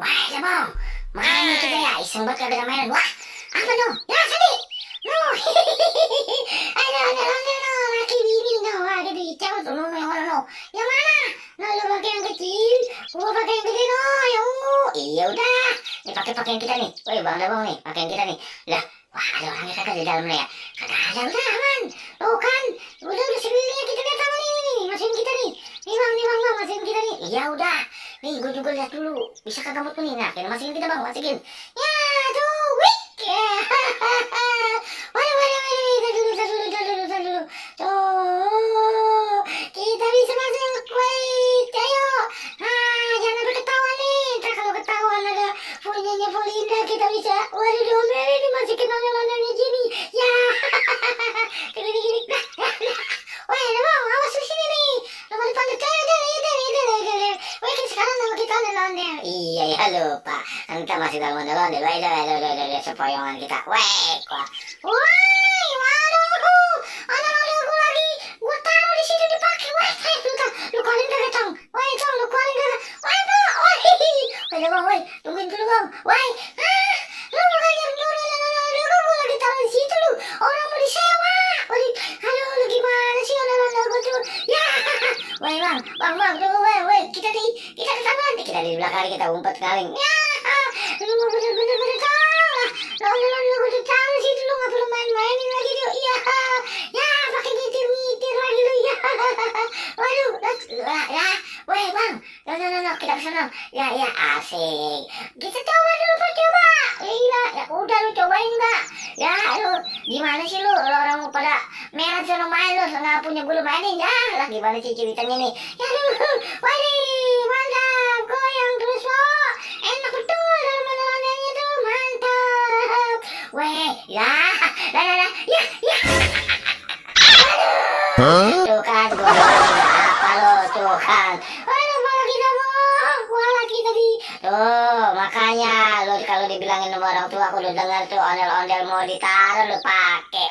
Wah, ya bang, makanya kita ya iseng banget kagak ada mainan. Wah, apa no? Ya tadi, no, ada, laki bini no, ada di cewek tuh no. Yang mana? No, lu pakai yang kecil, gua pakai yang gede no, yang ungu. Iya udah, nih pakai pakaian kita nih. Woi bang, bang nih, pakaian kita nih. Lah, wah ada orangnya kagak di dalamnya ya? Kagak ada udah aman. Tuh kan, udah sekelilingnya kita lihat sama nih, masukin kita nih. Nih bang, masukin kita nih. Iya udah. Nih, gue juga lihat dulu. Bisa kagak buat nih? Nah, kita masukin kita bang, masukin. Ya, tuh, wik. Ya. Tar dulu. Tuh, kita bisa masuk. Wait, ayo. Ah, jangan sampai ketahuan nih. Ntar kalau ketahuan ada punyanya Polinda, kita bisa. Waduh, diomelin nih, masukin ondel-ondelnya Jimmy. Ya, gini. Wah, ada bang, awas di sini nih. Nomor depan itu. Wah, sekarang nama kita ondel-ondel. Iya, ya lupa. Kan kita masih dalam ondel-ondel. Wah, sepoyongan kita. Wah. Waduh. Ondel-ondel gue lagi. Gue taruh di situ dipakai. Wah, lu keluarin kagak, Tong? Wah, Tong, lu keluarin kagak? Wah, Pak. Wah, bang, tungguin dulu, bang. Wah, lu makanya ondel-ondel gue lagi taruh di situ lu. Orang mau disewa. Aduh, lu gimana sih ondel-ondel gue tuh? Ya. Woi bang, tunggu woi, kita ketahuan, kita di belakang kita umpet kali. Ya, lu mau bener-bener kalah. Lu udah tahu sih lu nggak perlu main-mainin lagi tuh. Iya, ya pakai nyitir lagi lu ya. Waduh, ya, woi bang, no, kita kesana. Ya, asik. Kita coba dulu Pak, coba. Iya, ya udah lu cobain nggak? Ya, lu gimana sih lu orang pada merah sana main lu nggak punya gue lu mainin ya lah gimana sih ceritanya nih ya waduh mantap goyang terus Pak enak betul dalam ondel-ondelnya tuh mantap weh ya ya tuh kan gue apa lo tuh kan aduh malah kita di tuh makanya lo kalau dibilangin sama orang tua aku udah dengar tuh ondel-ondel mau ditaruh lo pakai